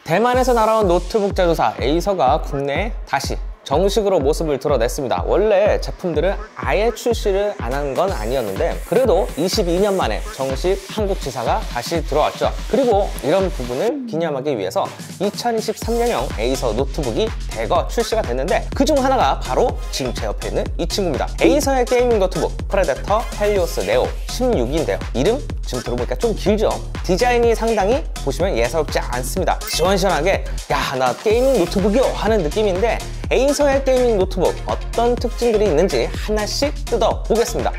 대만에서 날아온 노트북 제조사 에이서가 국내에 다시 정식으로 모습을 드러냈습니다. 원래 제품들을 아예 출시를 안 한 건 아니었는데 그래도 22년 만에 정식 한국 지사가 다시 들어왔죠. 그리고 이런 부분을 기념하기 위해서 2023년형 에이서 노트북이 대거 출시가 됐는데 그중 하나가 바로 지금 제 옆에 있는 이 친구입니다. 에이서의 게이밍 노트북 프레데터 헬리오스 네오 16인데요. 이름 지금 들어보니까 좀 길죠? 디자인이 상당히 보시면 예사롭지 않습니다. 시원시원하게 야, 나 게이밍 노트북이요 하는 느낌인데 에이서의 게이밍 노트북 어떤 특징들이 있는지 하나씩 뜯어보겠습니다.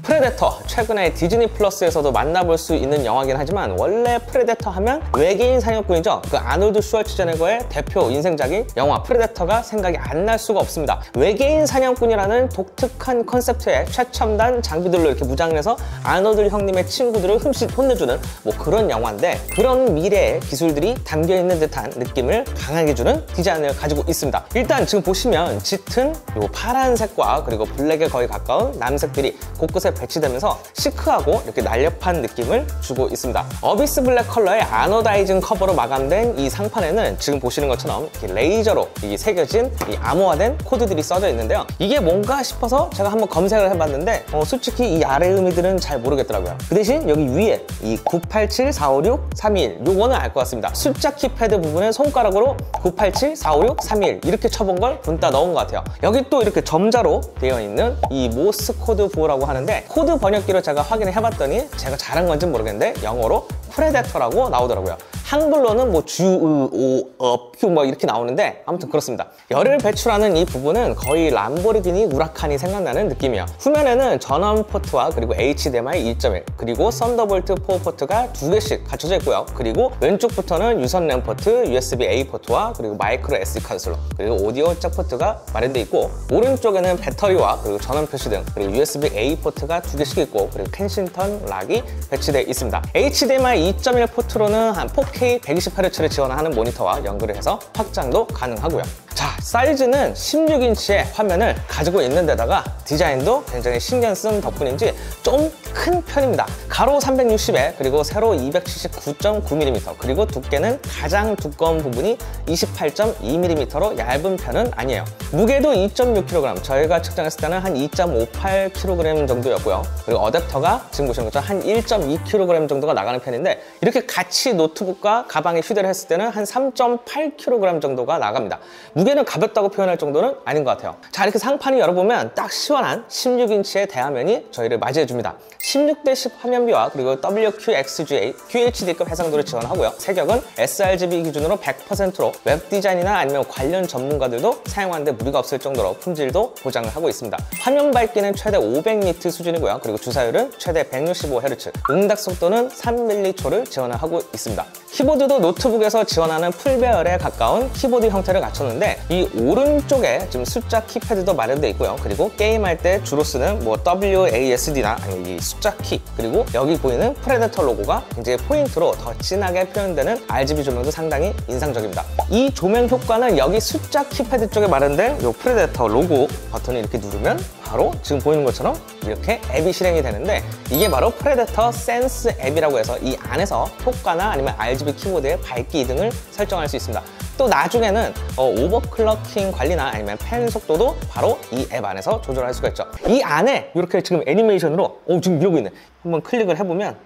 프레데터, 최근에 디즈니 플러스에서도 만나볼 수 있는 영화긴 하지만 원래 프레데터 하면 외계인 사냥꾼이죠. 그 아놀드 슈왈츠제네거의 대표 인생작인 영화 프레데터가 생각이 안 날 수가 없습니다. 외계인 사냥꾼이라는 독특한 컨셉트의 최첨단 장비들로 이렇게 무장을 해서 아놀드 형님의 친구들을 흠칫 혼내주는 뭐 그런 영화인데 그런 미래의 기술들이 담겨있는 듯한 느낌을 강하게 주는 디자인을 가지고 있습니다. 일단 지금 보시면 짙은 요 파란색과 그리고 블랙에 거의 가까운 남색들이 곳곳에 배치되면서 시크하고 이렇게 날렵한 느낌을 주고 있습니다. 어비스 블랙 컬러의 아노다이징 커버로 마감된 이 상판에는 지금 보시는 것처럼 이렇게 레이저로 새겨진 이 암호화된 코드들이 써져 있는데요. 이게 뭔가 싶어서 제가 한번 검색을 해봤는데 솔직히 이 아래 의미들은 잘 모르겠더라고요. 그 대신 여기 위에 이 987-456-321 요거는 알 것 같습니다. 숫자 키패드 부분에 손가락으로 987-456-321 이렇게 쳐본 걸 본따 넣은 것 같아요. 여기 또 이렇게 점자로 되어 있는 이 모스 코드 부호라고 하는데 코드 번역기로 제가 확인을 해봤더니 제가 잘한 건지는 모르겠는데 영어로 프레데터라고 나오더라고요. 한글로는 뭐 주, 오, 퓨 뭐 이렇게 나오는데 아무튼 그렇습니다. 열을 배출하는 이 부분은 거의 람보르기니 우라칸이 생각나는 느낌이에요. 후면에는 전원 포트와 그리고 HDMI 2.1 그리고 썬더볼트 4 포트가 2개씩 갖춰져 있고요. 그리고 왼쪽부터는 유선 램 포트, USB-A 포트와 그리고 마이크로 SD 카드 슬롯 그리고 오디오 잭 포트가 마련되어 있고 오른쪽에는 배터리와 그리고 전원 표시 등 그리고 USB-A 포트가 2개씩 있고 그리고 켄싱턴 락이 배치되어 있습니다. HDMI 2.1 포트로는 한 4K 120Hz를 지원하는 모니터와 연결을 해서 확장도 가능하고요. 자, 사이즈는 16인치의 화면을 가지고 있는 데다가 디자인도 굉장히 신경 쓴 덕분인지 좀 큰 편입니다. 가로 360에 그리고 세로 279.9mm 그리고 두께는 가장 두꺼운 부분이 28.2mm로 얇은 편은 아니에요. 무게도 2.6kg, 저희가 측정했을 때는 한 2.58kg 정도였고요. 그리고 어댑터가 지금 보시는 것처럼 한 1.2kg 정도가 나가는 편인데 이렇게 같이 노트북과 가방에 휴대를 했을 때는 한 3.8kg 정도가 나갑니다. 무게는 가볍다고 표현할 정도는 아닌 것 같아요. 자, 이렇게 상판을 열어보면 딱 시원한 16인치의 대화면이 저희를 맞이해줍니다. 16:10 화면비와 그리고 WQXGA, QHD급 해상도를 지원하고요. 색역은 sRGB 기준으로 100%로 웹 디자인이나 아니면 관련 전문가들도 사용하는데 무리가 없을 정도로 품질도 보장을 하고 있습니다. 화면 밝기는 최대 500니트 수준이고요. 그리고 주사율은 최대 165Hz, 응답 속도는 3mH를 지원을 하고 있습니다. 키보드도 노트북에서 지원하는 풀배열에 가까운 키보드 형태를 갖췄는데 이 오른쪽에 지금 숫자 키패드도 마련되어 있고요. 그리고 게임할 때 주로 쓰는 뭐 WASD나 아니면 이 숫자 키 그리고 여기 보이는 프레데터 로고가 굉장히 포인트로 더 진하게 표현되는 RGB 조명도 상당히 인상적입니다. 이 조명 효과는 여기 숫자 키패드 쪽에 마련된 이 프레데터 로고 버튼을 이렇게 누르면 바로 지금 보이는 것처럼 이렇게 앱이 실행이 되는데 이게 바로 프레데터 센스 앱이라고 해서 이 안에서 효과나 아니면 RGB 키보드의 밝기 등을 설정할 수 있습니다. 또 나중에는 오버클럭킹 관리나 아니면 펜 속도도 바로 이 앱 안에서 조절할 수가 있죠. 이 안에 이렇게 지금 애니메이션으로 지금 이러고 있네. 한번 클릭을 해보면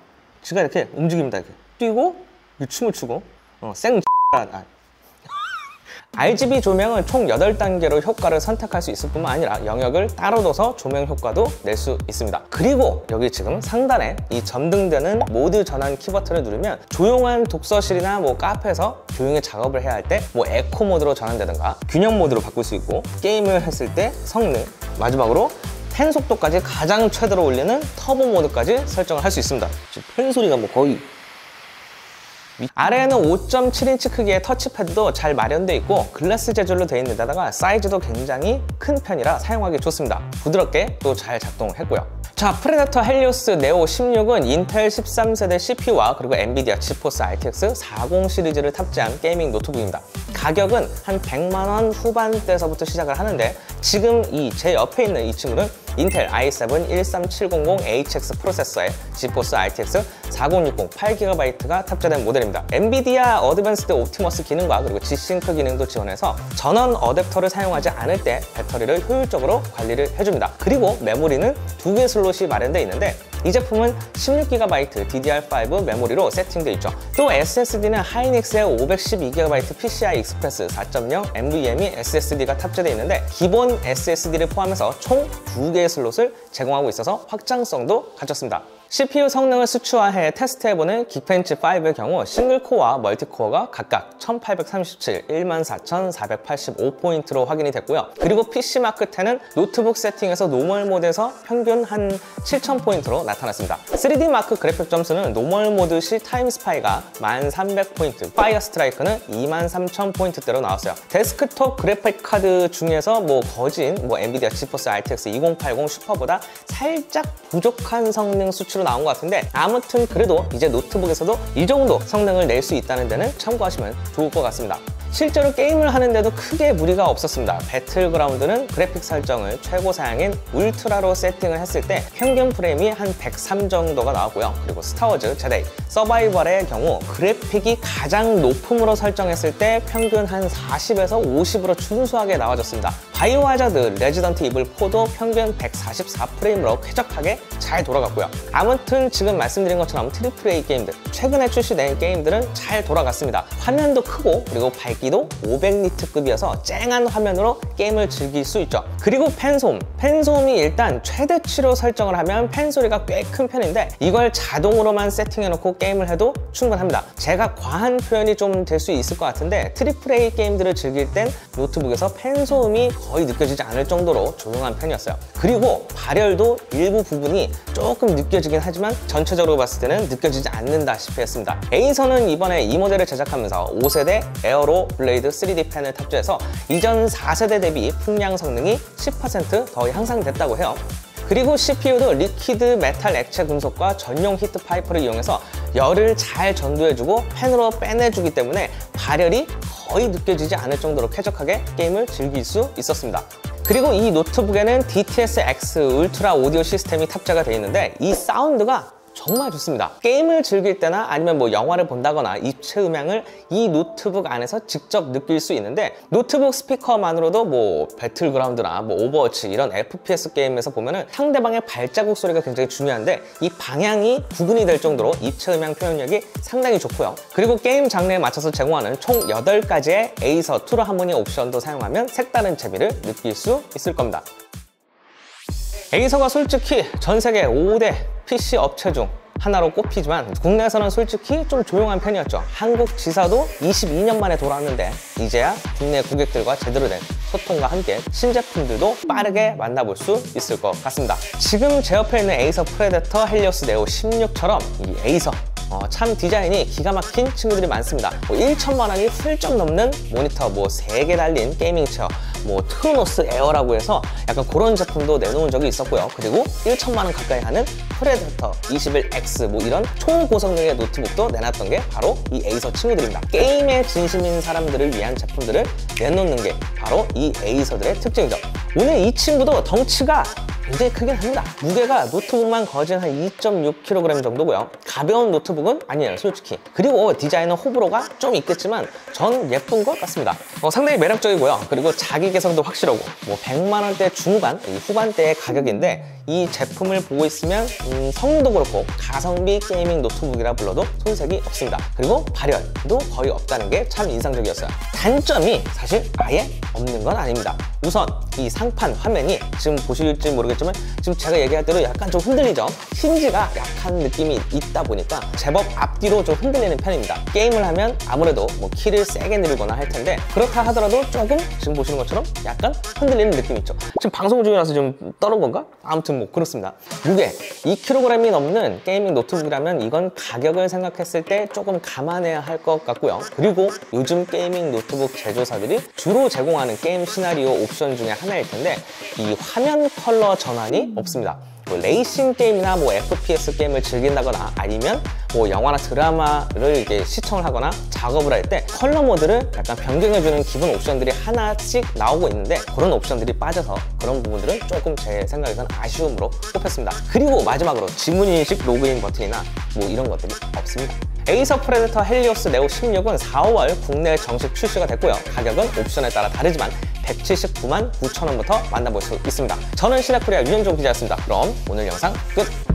지가 이렇게 움직입니다. 이렇게 뛰고 춤을 추고 RGB 조명은 총 8단계로 효과를 선택할 수 있을 뿐만 아니라 영역을 따로 둬서 조명 효과도 낼 수 있습니다. 그리고 여기 지금 상단에 이 점등되는 모드 전환 키 버튼을 누르면 조용한 독서실이나 뭐 카페에서 조용히 작업을 해야 할 때 뭐 에코 모드로 전환되든가 균형 모드로 바꿀 수 있고 게임을 했을 때 성능, 마지막으로 펜 속도까지 가장 최대로 올리는 터보 모드까지 설정을 할 수 있습니다. 지금 펜 소리가 뭐 거의 아래에는 5.7인치 크기의 터치패드도 잘 마련되어 있고 글라스 재질로 되어 있는 데다가 사이즈도 굉장히 큰 편이라 사용하기 좋습니다. 부드럽게 또 잘 작동했고요. 자, 프레데터 헬리오스 네오 16은 인텔 13세대 CPU와 그리고 엔비디아 지포스 RTX 40 시리즈를 탑재한 게이밍 노트북입니다. 가격은 한 100만 원 후반대에서부터 시작을 하는데 지금 제 옆에 있는 이 친구는 인텔 i7 13700HX 프로세서에 지포스 RTX 4060 8GB가 탑재된 모델입니다. 엔비디아 어드밴스드 옵티머스 기능과 그리고 G싱크 기능도 지원해서 전원 어댑터를 사용하지 않을 때 배터리를 효율적으로 관리를 해줍니다. 그리고 메모리는 2개 슬롯이 마련되어 있는데 이 제품은 16GB DDR5 메모리로 세팅되어 있죠. 또 SSD는 하이닉스의 512GB PCI Express 4.0 NVMe SSD가 탑재되어 있는데 기본 SSD를 포함해서 총 2개의 슬롯을 제공하고 있어서 확장성도 갖췄습니다. CPU 성능을 수치화해 테스트해보는 긱벤치 5의 경우 싱글코어와 멀티코어가 각각 1837, 14485포인트로 확인이 됐고요. 그리고 PC마크 10은 노트북 세팅에서 노멀 모드에서 평균 한 7000포인트로 나타났습니다. 3D 마크 그래픽 점수는 노멀 모드 시 타임스파이가 1300포인트, 파이어 스트라이크는 23000포인트대로 나왔어요. 데스크톱 그래픽 카드 중에서 거진 엔비디아 지포스 RTX 2080 슈퍼보다 살짝 부족한 성능 수치로 나온 것 같은데 아무튼 그래도 이제 노트북에서도 이 정도 성능을 낼 수 있다는 데는 참고하시면 좋을 것 같습니다. 실제로 게임을 하는데도 크게 무리가 없었습니다. 배틀그라운드는 그래픽 설정을 최고 사양인 울트라로 세팅을 했을 때 평균 프레임이 한 103 정도가 나왔고요. 그리고 스타워즈 제다이 서바이벌의 경우 그래픽이 가장 높음으로 설정했을 때 평균 한 40에서 50으로 준수하게 나와줬습니다. 바이오하자드 레지던트 이블 4도 평균 144프레임으로 쾌적하게 잘 돌아갔고요. 아무튼 지금 말씀드린 것처럼 AAA 게임들, 최근에 출시된 게임들은 잘 돌아갔습니다. 화면도 크고 그리고 밝기도 500니트급이어서 쨍한 화면으로 게임을 즐길 수 있죠. 그리고 팬소음이 일단 최대치로 설정을 하면 팬 소리가 꽤 큰 편인데 이걸 자동으로만 세팅해놓고 게임을 해도 충분합니다. 제가 과한 표현이 좀 될 수 있을 것 같은데 AAA 게임들을 즐길 땐 노트북에서 팬소음이 거의 느껴지지 않을 정도로 조용한 편이었어요. 그리고 발열도 일부 부분이 조금 느껴지긴 하지만 전체적으로 봤을 때는 느껴지지 않는다시피 했습니다. 에이서는 이번에 이 모델을 제작하면서 5세대 에어로 블레이드 3D 펜을 탑재해서 이전 4세대 대비 풍량 성능이 10% 더 향상됐다고 해요. 그리고 CPU도 리퀴드 메탈 액체 금속과 전용 히트 파이프를 이용해서 열을 잘 전도해주고 팬으로 빼내주기 때문에 발열이 거의 느껴지지 않을 정도로 쾌적하게 게임을 즐길 수 있었습니다. 그리고 이 노트북에는 DTS-X 울트라 오디오 시스템이 탑재가 되어 있는데 이 사운드가 정말 좋습니다. 게임을 즐길 때나 아니면 영화를 본다거나 입체 음향을 이 노트북 안에서 직접 느낄 수 있는데 노트북 스피커만으로도 배틀그라운드나 오버워치 이런 FPS 게임에서 보면은 상대방의 발자국 소리가 굉장히 중요한데 이 방향이 구분이 될 정도로 입체 음향 표현력이 상당히 좋고요. 그리고 게임 장르에 맞춰서 제공하는 총 8가지의 에이서 투르 하모니 옵션도 사용하면 색다른 재미를 느낄 수 있을 겁니다. 에이서가 솔직히 전 세계 5대 PC 업체 중 하나로 꼽히지만 국내에서는 솔직히 좀 조용한 편이었죠. 한국 지사도 22년 만에 돌아왔는데 이제야 국내 고객들과 제대로 된 소통과 함께 신제품들도 빠르게 만나볼 수 있을 것 같습니다. 지금 제 옆에 있는 에이서 프레데터 헬리오스 네오 16처럼 이 에이서 참 디자인이 기가 막힌 친구들이 많습니다. 1천만 원이 훌쩍 넘는 모니터 3개 달린 게이밍 체어, 트로노스 에어라고 해서 약간 그런 제품도 내놓은 적이 있었고요. 그리고 1천만 원 가까이 하는 프레데터 21X 이런 초고성능의 노트북도 내놨던 게 바로 이 에이서 친구들입니다. 게임에 진심인 사람들을 위한 제품들을 내놓는 게 바로 이 에이서들의 특징이죠. 오늘 이 친구도 덩치가 굉장히 크긴 합니다. 무게가 노트북만 거진 한 2.6kg 정도고요. 가벼운 노트북은 아니에요, 솔직히. 그리고 디자인은 호불호가 좀 있겠지만 전 예쁜 것 같습니다. 상당히 매력적이고요. 그리고 자기 개성도 확실하고 100만 원대 중후반, 후반대의 가격인데 이 제품을 보고 있으면 성능도 그렇고 가성비 게이밍 노트북이라 불러도 손색이 없습니다. 그리고 발열도 거의 없다는 게 참 인상적이었어요. 단점이 사실 아예 없는 건 아닙니다. 우선 이 상판 화면이 지금 보실지 모르겠지만 지금 제가 얘기할 대로 약간 좀 흔들리죠. 힌지가 약한 느낌이 있다 보니까 제법 앞뒤로 좀 흔들리는 편입니다. 게임을 하면 아무래도 키를 세게 누르거나 할 텐데 그렇다 하더라도 조금 지금 보시는 것처럼 약간 흔들리는 느낌이 있죠. 지금 방송 중이라서 좀 떠는 건가? 아무튼 그렇습니다. 무게 2kg이 넘는 게이밍 노트북이라면 이건 가격을 생각했을 때 조금 감안해야 할 것 같고요. 그리고 요즘 게이밍 노트북 제조사들이 주로 제공하는 게임 시나리오 옵션 중에 하나일 텐데 이 화면 컬러 전환이 없습니다. 뭐 레이싱 게임이나 뭐 FPS 게임을 즐긴다거나 아니면 뭐 영화나 드라마를 이제 시청을 하거나 작업을 할 때 컬러 모드를 약간 변경해주는 기본 옵션들이 하나씩 나오고 있는데 그런 옵션들이 빠져서 그런 부분들은 조금 제 생각에서는 아쉬움으로 꼽혔습니다. 그리고 마지막으로 지문인식 로그인 버튼이나 뭐 이런 것들이 없습니다. 에이서 프레데터 헬리오스 네오 16은 4월 국내에 정식 출시가 됐고요. 가격은 옵션에 따라 다르지만 179만 9천 원부터 만나볼 수 있습니다. 저는 시네코리아 윤현종 기자였습니다. 그럼 오늘 영상 끝!